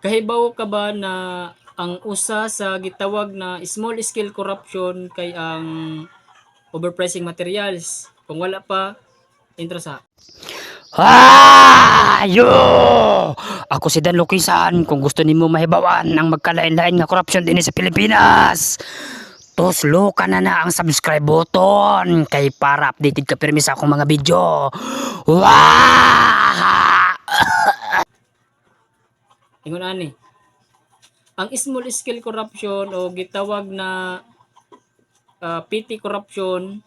Kahibaw ka ba na ang usa sa gitawag na small scale corruption kay ang overpricing materials? Kung wala pa, intro sa. Yo! Ako si Dan Lukisan. Kung gusto nimo mahibawan ang magkalain-lain nga korupsyon dinhi sa Pilipinas, tuslo ka na ang subscribe button kay para updated ka pirmi sa akong mga video. Wow! Ingon ani. Ang small scale corruption o gitawag na petty corruption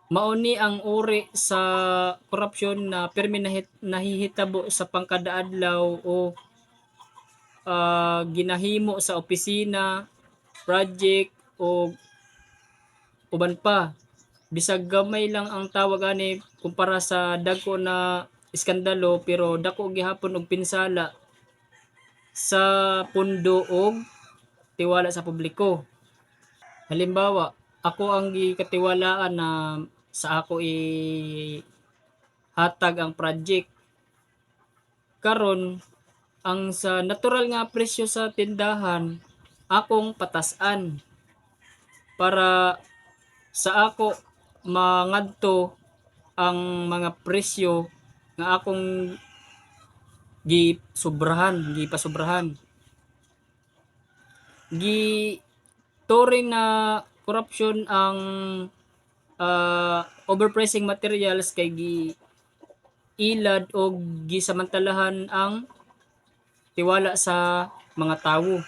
mauni ang uri sa korupsyon na permi nahihitabo sa pangkadaadlaw o ginahimo sa opisina, project o uban pa. Bisag gamay lang ang tawag ani kumpara sa dagko na iskandalo pero dako gihapon og pinsala sa pundo og tiwala sa publiko. Halimbawa, ako ang gikatiwalaan na sa ako hatag ang project. Karon ang sa natural nga presyo sa tindahan akong patasan para sa ako mangadto ang mga presyo nga akong gipasobrahan. Turing na corruption ang overpricing materials kay ilad o gisamantalahan ang tiwala sa mga tawo.